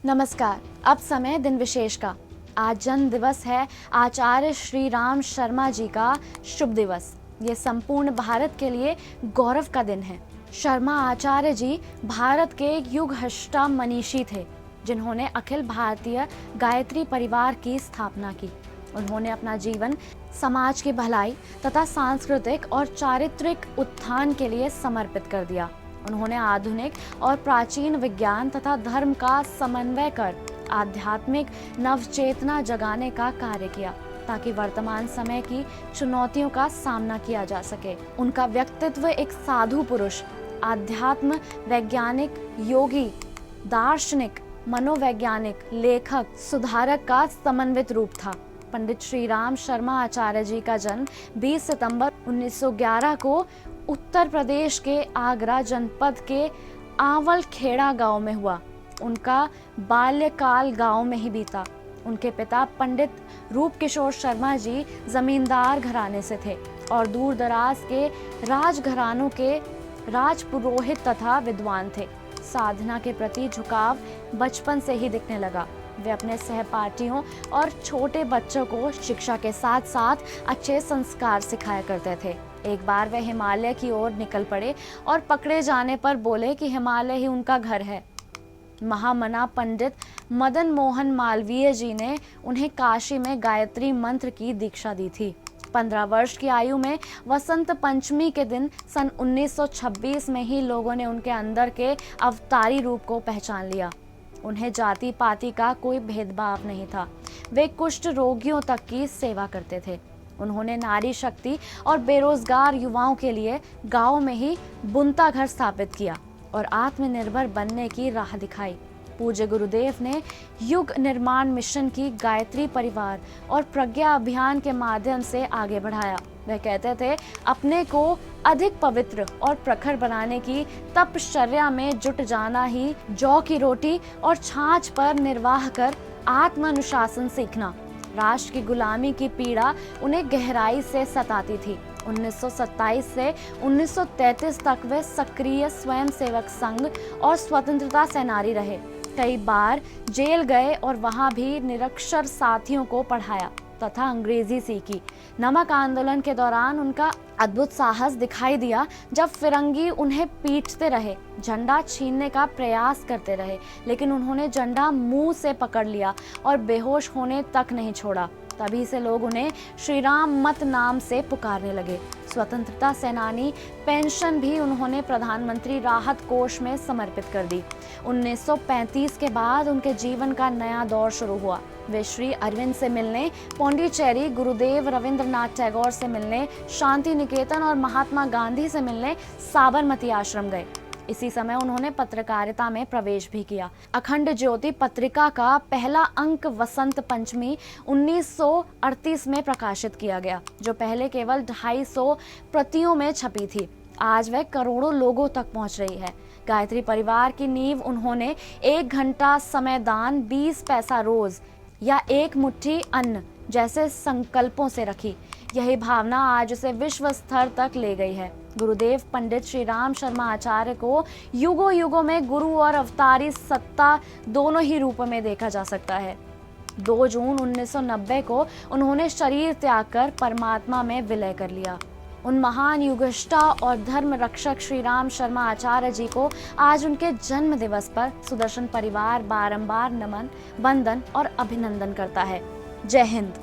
नमस्कार। अब समय दिन विशेष का। आज जन्म दिवस है आचार्य श्री राम शर्मा जी का शुभ दिवस। ये संपूर्ण भारत के लिए गौरव का दिन है। शर्मा आचार्य जी भारत के युगहष्टा मनीषी थे, जिन्होंने अखिल भारतीय गायत्री परिवार की स्थापना की। उन्होंने अपना जीवन समाज की भलाई तथा सांस्कृतिक और चारित्रिक उत्थान के लिए समर्पित कर दिया। उन्होंने आधुनिक और प्राचीन विज्ञान तथा धर्म का समन्वय कर आध्यात्मिक नवचेतना जगाने का कार्य किया, ताकि वर्तमान समय की चुनौतियों का सामना किया जा सके। उनका व्यक्तित्व एक साधु पुरुष, आध्यात्म वैज्ञानिक, योगी, दार्शनिक, मनोवैज्ञानिक, लेखक, सुधारक का समन्वित रूप था। पंडित श्री राम शर्मा आचार्य जी का जन्म 20 सितंबर 1911 को उत्तर प्रदेश के आगरा जनपद के आंवल खेड़ा गांव में हुआ। उनका बाल्यकाल गांव में ही बीता। उनके पिता पंडित रूप किशोर शर्मा जी जमींदार घराने से थे और दूर दराज के राजघरानों के राजपुरोहित तथा विद्वान थे। साधना के प्रति झुकाव बचपन से ही दिखने लगा। वे अपने सहपाठियों और छोटे बच्चों को शिक्षा के साथ साथ अच्छे संस्कार सिखाया करते थे। एक बार वे हिमालय की ओर निकल पड़े और पकड़े जाने पर बोले कि हिमालय ही उनका घर है। महामना पंडित मदन मोहन मालवीय जी ने उन्हें काशी में गायत्री मंत्र की दीक्षा दी थी। 15 वर्ष की आयु में वसंत पंचमी के दिन सन 1926 में ही लोगों ने उनके अंदर के अवतारी रूप को पहचान लिया। उन्हें जाति पाति का कोई भेदभाव नहीं था। वे कुष्ठ रोगियों तक की सेवा करते थे। उन्होंने नारी शक्ति और बेरोजगार युवाओं के लिए गांव में ही बुनता घर स्थापित किया और आत्मनिर्भर बनने की राह दिखाई। पूज्य गुरुदेव ने युग निर्माण मिशन की गायत्री परिवार और प्रज्ञा अभियान के माध्यम से आगे बढ़ाया। वह कहते थे, अपने को अधिक पवित्र और प्रखर बनाने की तपश्चर्या में जुट जाना ही जौ की रोटी और छाछ पर निर्वाह कर आत्मानुशासन सीखना। राष्ट्र की गुलामी की पीड़ा उन्हें गहराई से सताती थी। 1927 से 1933 तक वे सक्रिय स्वयंसेवक संघ और स्वतंत्रता सेनानी रहे। कई बार जेल गए और वहां भी निरक्षर साथियों को पढ़ाया तथा अंग्रेजी सीखी। नमक आंदोलन के दौरान उनका अद्भुत साहस दिखाई दिया, जब फिरंगी उन्हें पीटते रहे, झंडा छीनने का प्रयास करते रहे, लेकिन उन्होंने झंडा मुंह से पकड़ लिया और बेहोश होने तक नहीं छोड़ा। तभी से लोग उन्हें श्री राम मत नाम से पुकारने लगे। स्वतंत्रता सेनानी पेंशन भी उन्होंने प्रधानमंत्री राहत कोष में समर्पित कर दी। 1935 के बाद उनके जीवन का नया दौर शुरू हुआ। वे श्री अरविंद से मिलने पौंडीचेरी, गुरुदेव रविंद्रनाथ टैगोर से मिलने शांति निकेतन और महात्मा गांधी से मिलने साबरमती आश्रम गए। इसी समय उन्होंने पत्रकारिता में प्रवेश भी किया। अखंड ज्योति पत्रिका का पहला अंक वसंत पंचमी 1938 में प्रकाशित किया गया, जो पहले केवल 250 प्रतियों में छपी थी। आज वह करोड़ों लोगों तक पहुंच रही है। गायत्री परिवार की नींव उन्होंने 1 घंटा समय दान, 20 पैसा रोज या 1 मुट्ठी अन्न जैसे संकल्पों से रखी। यही भावना आज उसे विश्व स्तर तक ले गई है। गुरुदेव पंडित श्री राम शर्मा आचार्य को युगों युगों में गुरु और अवतारी सत्ता दोनों ही रूपों में देखा जा सकता है। 2 जून 1990 को उन्होंने शरीर त्याग कर परमात्मा में विलय कर लिया। उन महान युगष्टा और धर्म रक्षक श्री राम शर्मा आचार्य जी को आज उनके जन्म दिवस पर सुदर्शन परिवार बारंबार नमन, वंदन और अभिनंदन करता है। जय हिंद।